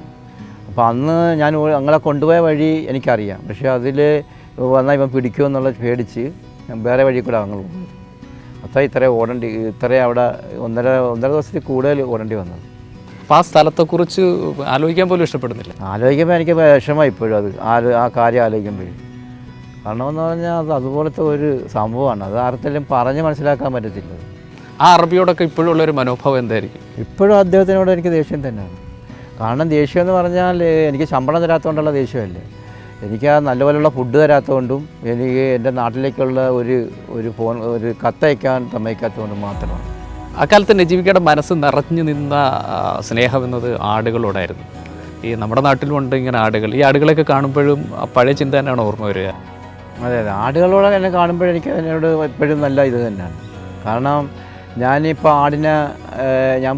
അപ്പോൾ അന്ന് ഞാൻ ഞങ്ങളെ കൊണ്ടുപോയ വഴി എനിക്കറിയാം, പക്ഷേ അതിൽ വന്നാൽ ഇവൻ പിടിക്കുമെന്നുള്ള പേടിച്ച് ഞാൻ വേറെ വഴി കൂടെ ഞങ്ങൾ പോയത്. അപ്പോൾ ഇത്രയും അവിടെ ഒന്നര ദിവസത്തിൽ കൂടുതൽ ഓടേണ്ടി വന്നത്. അപ്പോൾ ആ സ്ഥലത്തെക്കുറിച്ച് ആലോചിക്കാൻ പോലും ഇഷ്ടപ്പെടുന്നില്ല? ആലോചിക്കുമ്പോൾ എനിക്ക് വിഷമമായി ഇപ്പോഴും ആ കാര്യം ആലോചിക്കുമ്പോഴും. കാരണം എന്ന് പറഞ്ഞാൽ അതുപോലത്തെ ഒരു സംഭവമാണ്. അത് ആർക്കെങ്കിലും പറഞ്ഞ് മനസ്സിലാക്കാൻ പറ്റത്തില്ല. ആ അറബിയോടൊക്കെ ഇപ്പോഴുള്ളൊരു മനോഭാവം എന്തായിരിക്കും? ഇപ്പോഴും അദ്ദേഹത്തിനോട് എനിക്ക് ദേഷ്യം തന്നെയാണ്. കാരണം ദേഷ്യം എന്ന് പറഞ്ഞാൽ എനിക്ക് ശമ്പളം തരാത്തതുകൊണ്ടുള്ള ദേഷ്യമല്ലേ, എനിക്ക് ആ നല്ലപോലെയുള്ള ഫുഡ് തരാത്തതുകൊണ്ടും എനിക്ക് എൻ്റെ നാട്ടിലേക്കുള്ള ഒരു കത്തയക്കാൻ സമ്മതിക്കാത്തതുകൊണ്ടും മാത്രമാണ്. അക്കാലത്ത് നജീബിക്കയുടെ മനസ്സ് നിറഞ്ഞു നിന്ന സ്നേഹമെന്നത് ആടുകളോടായിരുന്നു. ഈ നമ്മുടെ നാട്ടിലുമുണ്ട് ഇങ്ങനെ ആടുകൾ. ഈ ആടുകളൊക്കെ കാണുമ്പോഴും പഴയ ചിന്ത തന്നെയാണ് ഓർമ്മ വരിക. അതെ, ആടുകളോട് എന്നെ കാണുമ്പോഴെനിക്ക് അതിനോട് എപ്പോഴും നല്ല ഇത് തന്നെയാണ്. കാരണം ഞാനിപ്പോൾ ആടിനെ ഞാൻ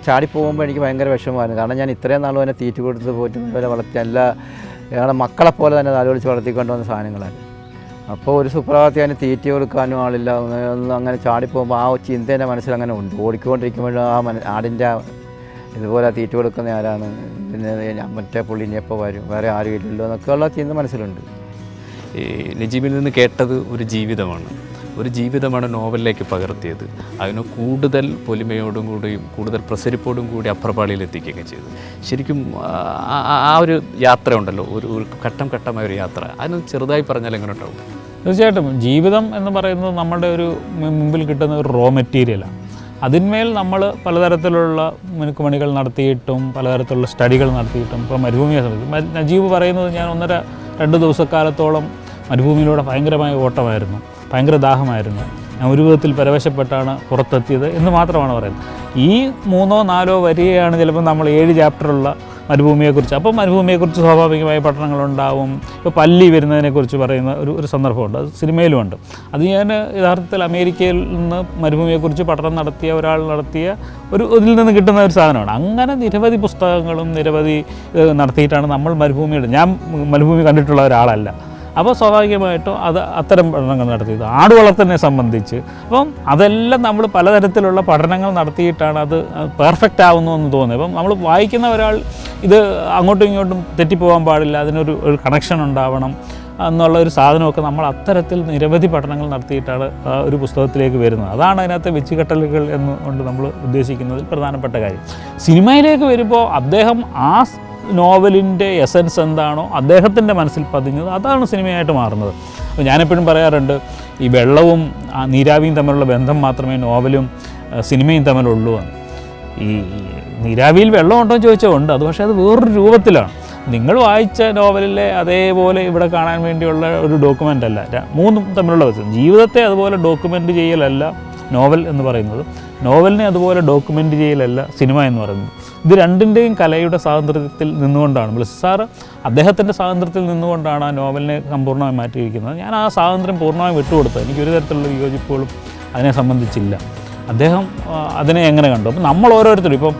ചാടി പോകുമ്പോൾ എനിക്ക് ഭയങ്കര വിഷമമായിരുന്നു. കാരണം ഞാൻ ഇത്രയും നാളും അതിനെ തീറ്റ കൊടുത്ത് പോയിട്ട് അതുപോലെ വളർത്തി ഞങ്ങളുടെ മക്കളെ പോലെ തന്നെ താലോലിച്ച് വളർത്തിക്കൊണ്ട് വന്ന സാധനങ്ങളായിരുന്നു. അപ്പോൾ ഒരു സുപ്രഭാതത്തിൽ അതിന് തീറ്റ കൊടുക്കാനും ആളില്ല, അങ്ങനെ ചാടിപ്പോകുമ്പോൾ ആ ചിന്ത എൻ്റെ മനസ്സിലങ്ങനെ ഉണ്ട്. ഓടിക്കൊണ്ടിരിക്കുമ്പോഴും ആടിൻ്റെ ഇതുപോലെ തീറ്റ കൊടുക്കുന്ന ആരാണ്, പിന്നെ മറ്റേ പുള്ളി ഇനി എപ്പോൾ വരും, വേറെ ആരും ഇല്ലല്ലോ എന്നൊക്കെയുള്ള ചിന്ത മനസ്സിലുണ്ട്. ഈ നജീബിൽ നിന്ന് കേട്ടത് ഒരു ജീവിതമാണ് നോവലിലേക്ക് പകർത്തിയത്. അതിന് കൂടുതൽ പൊലിമയോടും കൂടിയും കൂടുതൽ പ്രസരിപ്പോടും കൂടി അപ്രപാളിയിൽ എത്തിക്കുകയൊക്കെ ചെയ്തു. ശരിക്കും ആ ഒരു യാത്ര ഉണ്ടല്ലോ, ഒരു ഘട്ടമായ ഒരു യാത്ര, അതിന് ചെറുതായി പറഞ്ഞാൽ എങ്ങനെ ഉണ്ടാവും? തീർച്ചയായിട്ടും ജീവിതം എന്ന് പറയുന്നത് നമ്മുടെ ഒരു മുമ്പിൽ കിട്ടുന്ന ഒരു റോ മെറ്റീരിയലാണ്. അതിന്മേൽ നമ്മൾ പലതരത്തിലുള്ള മിനുക്കുമണികൾ നടത്തിയിട്ടും പലതരത്തിലുള്ള സ്റ്റഡികൾ നടത്തിയിട്ടും ഇപ്പോൾ മരുഭൂമിയെ സംബന്ധിച്ച് നജീബ് പറയുന്നത് ഞാൻ 1.5-2 ദിവസക്കാലത്തോളം മരുഭൂമിയിലൂടെ ഭയങ്കരമായ ഓട്ടമായിരുന്നു. ഭയങ്കര ദാഹമായിരുന്നു, ഞാൻ ഒരു വിധത്തിൽ പരവശപ്പെട്ടാണ് പുറത്തെത്തിയത് എന്ന് മാത്രമാണ് പറയുന്നത്. ഈ 3-4 വരികയാണ് ചിലപ്പോൾ നമ്മൾ 7 ചാപ്റ്ററുള്ള മരുഭൂമിയെക്കുറിച്ച്. അപ്പോൾ മരുഭൂമിയെക്കുറിച്ച് സ്വാഭാവികമായി പഠനങ്ങളുണ്ടാവും. ഇപ്പോൾ പല്ലി വരുന്നതിനെക്കുറിച്ച് പറയുന്ന ഒരു സന്ദർഭമുണ്ട്, അത് സിനിമയിലുമുണ്ട്. അത് ഞാൻ യഥാർത്ഥത്തിൽ അമേരിക്കയിൽ നിന്ന് മരുഭൂമിയെക്കുറിച്ച് പഠനം നടത്തിയ ഒരാൾ നടത്തിയ ഇതിൽ നിന്ന് കിട്ടുന്ന ഒരു സാധനമാണ്. അങ്ങനെ നിരവധി പുസ്തകങ്ങളും നിരവധി നടത്തിയിട്ടാണ് നമ്മൾ ഞാൻ മരുഭൂമി കണ്ടിട്ടുള്ള ഒരാളല്ല. അപ്പോൾ സ്വാഭാവികമായിട്ടും അത്തരം പഠനങ്ങൾ നടത്തിയത് ആട് വളർത്തലിനെ സംബന്ധിച്ച്. അപ്പം അതെല്ലാം നമ്മൾ പലതരത്തിലുള്ള പഠനങ്ങൾ നടത്തിയിട്ടാണ് അത് പെർഫെക്റ്റ് ആവുന്നു എന്ന് തോന്നുന്നത്. അപ്പം നമ്മൾ വായിക്കുന്ന ഒരാൾ ഇത് അങ്ങോട്ടും ഇങ്ങോട്ടും തെറ്റിപ്പോകാൻ പാടില്ല, അതിനൊരു കണക്ഷൻ ഉണ്ടാവണം എന്നുള്ള ഒരു സാധനമൊക്കെ നമ്മൾ അത്തരത്തിൽ നിരവധി പഠനങ്ങൾ നടത്തിയിട്ടാണ് ഒരു പുസ്തകത്തിലേക്ക് വരുന്നത്. അതാണ് അതിനകത്തെ വെച്ചുകെട്ടലുകൾ എന്നുകൊണ്ട് നമ്മൾ ഉദ്ദേശിക്കുന്നതിൽ പ്രധാനപ്പെട്ട കാര്യം. സിനിമയിലേക്ക് വരുമ്പോൾ അദ്ദേഹം ആ നോവലിൻ്റെ എസൻസ് എന്താണോ അദ്ദേഹത്തിൻ്റെ മനസ്സിൽ പതിഞ്ഞത് അതാണ് സിനിമയായിട്ട് മാറുന്നത്. അപ്പോൾ ഞാനെപ്പോഴും പറയാറുണ്ട്, ഈ വെള്ളവും നീരാവിയും തമ്മിലുള്ള ബന്ധം മാത്രമേ നോവലും സിനിമയും തമ്മിലുള്ളൂ എന്ന്. ഈ നീരാവിയിൽ വെള്ളമുണ്ടോ എന്ന് ചോദിച്ചാൽ ഉണ്ട്, അത് പക്ഷേ അത് വേറൊരു രൂപത്തിലാണ്. നിങ്ങൾ വായിച്ച നോവലിലെ അതേപോലെ ഇവിടെ കാണാൻ വേണ്ടിയുള്ള ഒരു ഡോക്യുമെൻ്റ് അല്ല. മൂന്നും തമ്മിലുള്ള വ്യത്യാസം. ജീവിതത്തെ അതുപോലെ ഡോക്യുമെൻ്റ് ചെയ്യലല്ല നോവൽ എന്ന് പറയുന്നത്, നോവലിനെ അതുപോലെ ഡോക്യുമെൻ്റ് ചെയ്യലല്ല സിനിമ എന്ന് പറയുന്നത്. ഇത് രണ്ടിൻ്റെയും കലയുടെ സ്വാതന്ത്ര്യത്തിൽ നിന്നുകൊണ്ടാണ് ബ്ലസ്സി സാറ് അദ്ദേഹത്തിൻ്റെ സ്വാതന്ത്ര്യത്തിൽ നിന്നുകൊണ്ടാണ് ആ നോവലിനെ സമ്പൂർണ്ണമായി മാറ്റിയിരിക്കുന്നത്. ഞാൻ ആ സ്വാതന്ത്ര്യം പൂർണ്ണമായി വിട്ടുകൊടുത്തത്. എനിക്കൊരു തരത്തിലുള്ള വിയോജിപ്പുകളും അതിനെ സംബന്ധിച്ചില്ല. അദ്ദേഹം അതിനെ എങ്ങനെ കണ്ടു. അപ്പം നമ്മൾ ഓരോരുത്തരും ഇപ്പം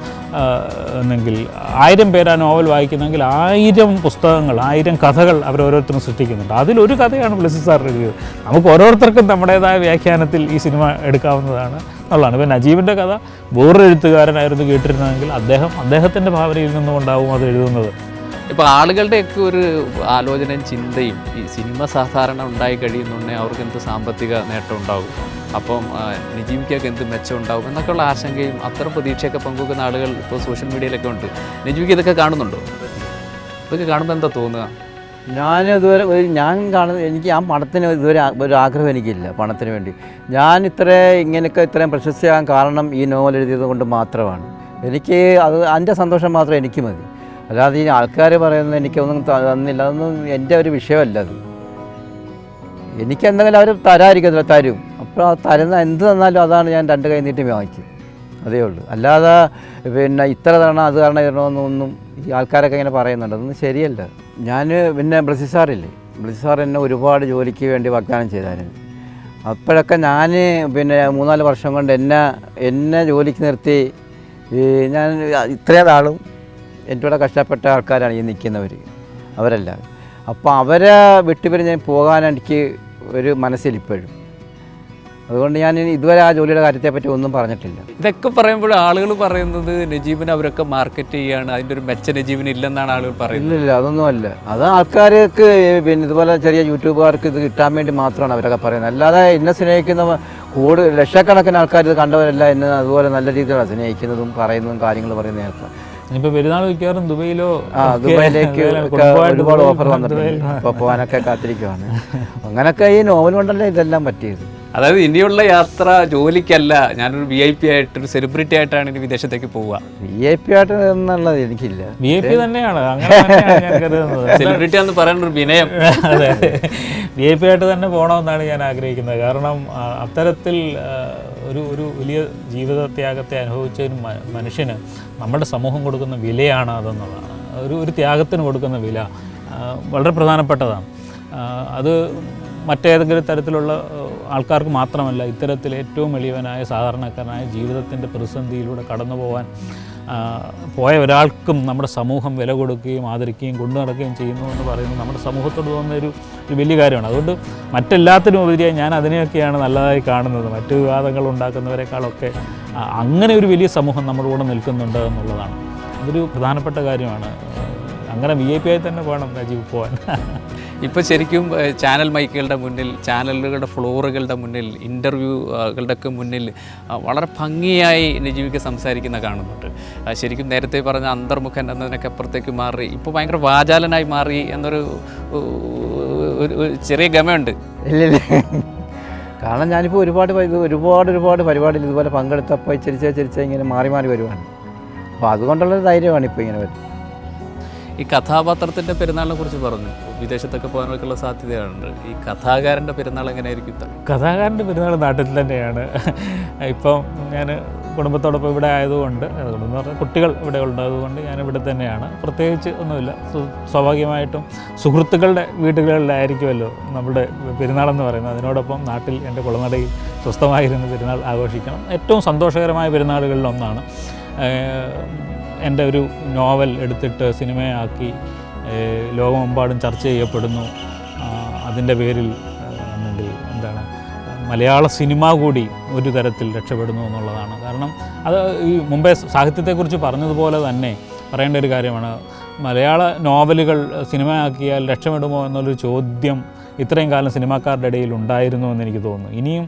എന്നെങ്കിൽ 1000 പേര് ആ നോവൽ വായിക്കുന്നെങ്കിൽ 1000 പുസ്തകങ്ങൾ 1000 കഥകൾ അവരോരോരുത്തരും സൃഷ്ടിക്കുന്നുണ്ട്. അതിലൊരു കഥയാണ് ബ്ലസ്സി സാർ എഴുതിയത്. നമുക്ക് ഓരോരുത്തർക്കും നമ്മുടേതായ വ്യാഖ്യാനത്തിൽ ഈ സിനിമ എടുക്കാവുന്നതാണ് എന്നുള്ളതാണ്. ഇപ്പം നജീബിൻ്റെ കഥ വേറൊരു എഴുത്തുകാരനായിരുന്നു കേട്ടിരുന്നതെങ്കിൽ അദ്ദേഹത്തിൻ്റെ ഭാവനയിൽ നിന്നുകൊണ്ടാവും അത് എഴുതുന്നത്. ഇപ്പോൾ ആളുകളുടെയൊക്കെ ഒരു ആലോചനയും ചിന്തയും ഈ സിനിമ സാധാരണ ഉണ്ടായി കഴിയുന്നുണ്ടെങ്കിൽ അവർക്ക് എന്ത് സാമ്പത്തിക നേട്ടം ഉണ്ടാകും, അപ്പം നജീബിക്കൊക്കെ എന്ത് മെച്ചം ഉണ്ടാകും എന്നൊക്കെയുള്ള ആശങ്കയും അത്തരം പ്രതീക്ഷയൊക്കെ പങ്കുവെക്കുന്ന ആളുകൾ ഇപ്പോൾ സോഷ്യൽ മീഡിയയിലൊക്കെ ഉണ്ട്. നജീബിക്ക് ഇതൊക്കെ കാണുന്നുണ്ടോ? ഇതൊക്കെ കാണുമ്പോൾ എന്താ തോന്നുക? എനിക്ക് ആ പണത്തിന് ഇതുവരെ ഒരു ആഗ്രഹം എനിക്കില്ല. പണത്തിന് വേണ്ടി ഞാൻ ഇത്രയും പ്രശസ്തിയാകാൻ കാരണം ഈ നോവൽ എഴുതിയത് കൊണ്ട് മാത്രമാണ്. എനിക്ക് അതിൻ്റെ സന്തോഷം മാത്രം എനിക്ക് മതി. അല്ലാതെ ഈ ആൾക്കാർ പറയുന്നത് എനിക്കൊന്നും തന്നില്ല, അതൊന്നും എൻ്റെ ഒരു വിഷയമല്ല. അത് എനിക്കെന്തെങ്കിലും അവർ തരാതിരിക്കത്തില്ല, തരും. അപ്പോൾ ആ തരുന്ന എന്ത് തന്നാലും അതാണ് ഞാൻ 2 കൈ നീട്ടി വാങ്ങിക്കും, അതേ ഉള്ളൂ. അല്ലാതെ ഇത്ര തരണം അത് തരണം ഇടണമെന്നൊന്നും ഈ ആൾക്കാരൊക്കെ ഇങ്ങനെ പറയുന്നുണ്ട്, അതൊന്നും ശരിയല്ല. ഞാൻ ബ്ലസ്സി സാറില്ലേ, ബ്ലസ്സി സാർ എന്നെ ഒരുപാട് ജോലിക്ക് വേണ്ടി വാഗ്ദാനം ചെയ്തായിരുന്നു. അപ്പോഴൊക്കെ ഞാൻ 3-4 വർഷം കൊണ്ട് എന്നെ ജോലിക്ക് നിർത്തി. ഞാൻ ഇത്രയും നാളും എൻ്റെ കൂടെ കഷ്ടപ്പെട്ട ആൾക്കാരാണ് ഈ നിൽക്കുന്നവർ, അവരെല്ലാം. അപ്പോൾ അവരെ വിട്ടുപിരിഞ്ഞ് ഞാൻ പോകാൻ എനിക്ക് ഒരു മനസ്സിലിപ്പോഴും. അതുകൊണ്ട് ഞാൻ ഇതുവരെ ആ ജോലിയുടെ കാര്യത്തെപ്പറ്റി ഒന്നും പറഞ്ഞിട്ടില്ല. ഇതൊക്കെ പറയുമ്പോൾ ആളുകൾ പറയുന്നത് നജീബിനെ അവരൊക്കെ മാർക്കറ്റ് ചെയ്യുകയാണ്, അതിൻ്റെ ഒരു മെച്ച നജീബിന് ഇല്ലെന്നാണ് ആളുകൾ പറയുന്നത്. ഇല്ല, അതൊന്നുമല്ല. അത് ആൾക്കാർക്ക് ഇതുപോലെ ചെറിയ യൂട്യൂബുകാർക്ക് ഇത് കിട്ടാൻ വേണ്ടി മാത്രമാണ് അവരൊക്കെ പറയുന്നത്. അല്ലാതെ എന്നെ സ്നേഹിക്കുന്ന ലക്ഷക്കണക്കിന് ആൾക്കാർ ഇത് കണ്ടവരല്ല എന്നെ അതുപോലെ നല്ല രീതിയിലാണ് സ്നേഹിക്കുന്നതും പറയുന്നതും കാര്യങ്ങൾ പറയുന്ന ആൾക്കാർ. ഇനിയിപ്പോൾ പെരുന്നാൾ മിക്കവാറും ദുബൈയിലേക്ക് ഒരുപാട് ഓഫർ വന്നിട്ടുണ്ട്. അപ്പോൾ പോകാനൊക്കെ കാത്തിരിക്കുവാണ്. അങ്ങനെയൊക്കെ ഈ നോവൽ കൊണ്ടല്ലേ ഇതെല്ലാം പറ്റിയത്. അതായത് ഇനിയുള്ള യാത്ര ജോലിക്കല്ല, ഞാനൊരു VIP ആയിട്ട് ഒരു സെലിബ്രിറ്റി ആയിട്ടാണ് ഇനി വിദേശത്തേക്ക് പോവുക. VIP ആയിട്ട് എന്നുള്ളത് എനിക്കില്ല. VIP തന്നെയാണ് സെലിബ്രിറ്റി എന്ന് പറയുന്ന ഒരു വിനയം. അതെ, VIP ആയിട്ട് തന്നെ പോകണമെന്നാണ് ഞാൻ ആഗ്രഹിക്കുന്നത്. കാരണം അത്തരത്തിൽ ഒരു വലിയ ജീവിതത്യാഗത്തെ അനുഭവിച്ച ഒരു മനുഷ്യന് നമ്മുടെ സമൂഹം കൊടുക്കുന്ന വിലയാണ് അതെന്നുള്ളതാണ്. ഒരു ത്യാഗത്തിന് കൊടുക്കുന്ന വില വളരെ പ്രധാനപ്പെട്ടതാണ്. അത് മറ്റേതെങ്കിലും തരത്തിലുള്ള ആൾക്കാർക്ക് മാത്രമല്ല, ഇത്തരത്തിൽ ഏറ്റവും എളിയവനായ സാധാരണക്കാരനായ ജീവിതത്തിൻ്റെ പ്രതിസന്ധിയിലൂടെ കടന്നു പോയ ഒരാൾക്കും നമ്മുടെ സമൂഹം വില കൊടുക്കുകയും ആദരിക്കുകയും കൊണ്ടു നടക്കുകയും ചെയ്യുന്നു എന്ന് പറയുന്നത് നമ്മുടെ സമൂഹത്തോട് തോന്നുന്ന ഒരു വലിയ കാര്യമാണ്. അതുകൊണ്ട് മറ്റെല്ലാത്തിനും ഉപരിയായി ഞാൻ അതിനെയൊക്കെയാണ് നല്ലതായി കാണുന്നത്. മറ്റു വിവാദങ്ങൾ ഉണ്ടാക്കുന്നവരെക്കാളൊക്കെ അങ്ങനെ ഒരു വലിയ സമൂഹം നമ്മുടെ കൂടെ നിൽക്കുന്നുണ്ട് എന്നുള്ളതാണ്. അതൊരു പ്രധാനപ്പെട്ട കാര്യമാണ്. അങ്ങനെ VIP ആയി തന്നെ വേണം നജീബ് പോകാൻ. ഇപ്പോൾ ശരിക്കും ചാനൽ മൈക്കുകളുടെ മുന്നിൽ, ചാനലുകളുടെ ഫ്ലോറുകളുടെ മുന്നിൽ, ഇൻ്റർവ്യൂകളുടെയൊക്കെ മുന്നിൽ വളരെ ഭംഗിയായി നജീബിക്ക് സംസാരിക്കുന്ന കാണുന്നുണ്ട്. ശരിക്കും നേരത്തെ പറഞ്ഞ അന്തർമുഖൻ എന്നതിനൊക്കെ അപ്പുറത്തേക്ക് മാറി ഇപ്പോൾ ഭയങ്കര വാചാലനായി മാറി എന്നൊരു ചെറിയ ഗമയുണ്ട്. ഇല്ല, കാരണം ഞാനിപ്പോൾ ഒരുപാട് പരിപാടിയിൽ ഇതുപോലെ പങ്കെടുത്തപ്പോൾ ചിരിച്ച ഇങ്ങനെ മാറി വരുവാണ്. അപ്പോൾ അതുകൊണ്ടുള്ളൊരു ധൈര്യമാണ് ഇപ്പോൾ ഇങ്ങനെ വരുന്നത്. ഈ കഥാപാത്രത്തിൻ്റെ പെരുന്നാളിനെ കുറിച്ച് പറഞ്ഞു. വിദേശത്തൊക്കെ പോകാനൊക്കെയുള്ള സാധ്യതയുണ്ട്. ഈ കഥാകാരൻ്റെ പെരുന്നാൾ എങ്ങനെയായിരിക്കും? കഥാകാരൻ്റെ പെരുന്നാൾ നാട്ടിൽ തന്നെയാണ്. ഇപ്പം ഞാൻ കുടുംബത്തോടൊപ്പം ഇവിടെ ആയതുകൊണ്ട്, അതുകൊണ്ടെന്ന് പറഞ്ഞാൽ കുട്ടികൾ ഇവിടെ ഉണ്ടായതുകൊണ്ട് ഞാൻ ഇവിടെ തന്നെയാണ്. പ്രത്യേകിച്ച് ഒന്നുമില്ല. സ്വാഭാവികമായിട്ടും സുഹൃത്തുക്കളുടെ വീടുകളിലായിരിക്കുമല്ലോ നമ്മുടെ പെരുന്നാളെന്ന് പറയുന്നത്. അതിനോടൊപ്പം നാട്ടിൽ എൻ്റെ കുളനടയിൽ സ്വസ്ഥമായിരുന്ന പെരുന്നാൾ ആഘോഷിക്കണം. ഏറ്റവും സന്തോഷകരമായ പെരുന്നാളുകളിലൊന്നാണ്. എൻ്റെ ഒരു നോവൽ എടുത്തിട്ട് സിനിമയാക്കി ലോകമെമ്പാടും ചർച്ച ചെയ്യപ്പെടുന്നു. അതിൻ്റെ പേരിൽ അല്ലെങ്കിൽ എന്താണ് മലയാള സിനിമ കൂടി ഒരു തരത്തിൽ രക്ഷപ്പെടുന്നു എന്നുള്ളതാണ്. കാരണം അത് ഈ മുമ്പേ സാഹിത്യത്തെക്കുറിച്ച് പറഞ്ഞതുപോലെ തന്നെ പറയേണ്ട ഒരു കാര്യമാണ്. മലയാള നോവലുകൾ സിനിമയാക്കിയാൽ രക്ഷപ്പെടുമോ എന്നുള്ളൊരു ചോദ്യം ഇത്രയും കാലം സിനിമാക്കാരുടെ ഇടയിൽ ഉണ്ടായിരുന്നു എന്ന് എനിക്ക് തോന്നുന്നു. ഇനിയും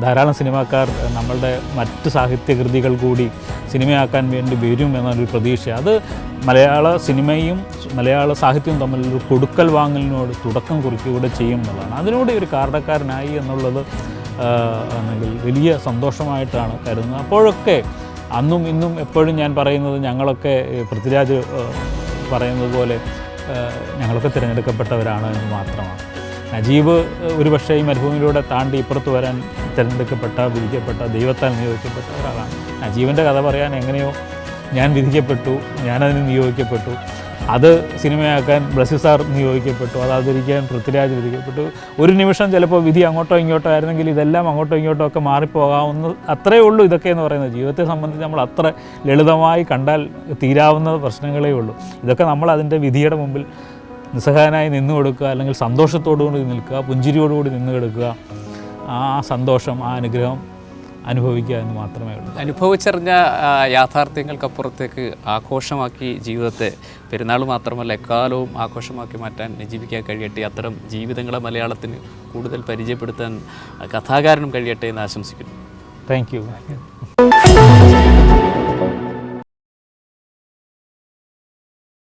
ധാരാളം സിനിമാക്കാർ നമ്മളുടെ മറ്റ് സാഹിത്യകൃതികൾ കൂടി സിനിമയാക്കാൻ വേണ്ടി വരും എന്നൊരു പ്രതീക്ഷ. അത് മലയാള സിനിമയും മലയാള സാഹിത്യവും തമ്മിലൊരു കൊടുക്കൽ വാങ്ങലിനോട് തുടക്കം കുറിക്കുകയൂടെ ചെയ്യും എന്നുള്ളതാണ്. അതിനോട് ഒരു കാരണക്കാരനായി എന്നുള്ളത് ആണെങ്കിൽ വലിയ സന്തോഷമായിട്ടാണ് കരുതുന്നത്. അപ്പോഴൊക്കെ അന്നും ഇന്നും എപ്പോഴും ഞാൻ പറയുന്നത്, ഞങ്ങളൊക്കെ പൃഥ്വിരാജ് പറയുന്നത് പോലെ ഞങ്ങളൊക്കെ തിരഞ്ഞെടുക്കപ്പെട്ടവരാണ് എന്ന് മാത്രമാണ്. നജീബ് ഒരുപക്ഷേ ഈ മരുഭൂമിയിലൂടെ താണ്ടി ഇപ്പുറത്ത് വരാൻ തിരഞ്ഞെടുക്കപ്പെട്ട, വിധിക്കപ്പെട്ട, ദൈവത്താൽ നിയോഗിക്കപ്പെട്ട ഒരാളാണ്. നജീബിൻ്റെ കഥ പറയാൻ എങ്ങനെയോ ഞാൻ വിധിക്കപ്പെട്ടു, ഞാനതിന് നിയോഗിക്കപ്പെട്ടു. അത് സിനിമയാക്കാൻ ബ്ലസ്സി സാർ നിയോഗിക്കപ്പെട്ടു, അത് അവതരിക്കാൻ പൃഥ്വിരാജ് വിധിക്കപ്പെട്ടു. ഒരു നിമിഷം ചിലപ്പോൾ വിധി അങ്ങോട്ടോ ഇങ്ങോട്ടോ ആയിരുന്നെങ്കിൽ ഇതെല്ലാം അങ്ങോട്ടോ ഇങ്ങോട്ടോ ഒക്കെ മാറിപ്പോകാവുന്ന അത്രയേ ഉള്ളൂ ഇതൊക്കെ എന്ന് പറയുന്നത്. ജീവിതത്തെ സംബന്ധിച്ച് നമ്മൾ അത്ര ലളിതമായി കണ്ടാൽ തീരാവുന്ന പ്രശ്നങ്ങളേ ഉള്ളൂ. ഇതൊക്കെ നമ്മൾ അതിൻ്റെ വിധിയുടെ മുമ്പിൽ നിസ്സഹായനായി നിന്നു കൊടുക്കുക, അല്ലെങ്കിൽ സന്തോഷത്തോടുകൂടി നിൽക്കുക, പുഞ്ചിരിയോടുകൂടി നിന്ന് കൊടുക്കുക. ആ സന്തോഷം, ആ അനുഗ്രഹം അനുഭവിക്കുക എന്ന് മാത്രമേ ഉള്ളൂ. അനുഭവിച്ചറിഞ്ഞ യാഥാർത്ഥ്യങ്ങൾക്കപ്പുറത്തേക്ക് ആഘോഷമാക്കി ജീവിതത്തെ, പെരുന്നാൾ മാത്രമല്ല എക്കാലവും ആഘോഷമാക്കി മാറ്റാൻ നജീബിക്കാൻ കഴിയട്ടെ. അത്തരം ജീവിതങ്ങളെ മലയാളത്തിന് കൂടുതൽ പരിചയപ്പെടുത്താൻ കഥാകാരനും കഴിയട്ടെ എന്ന് ആശംസിക്കുന്നു. Thank you.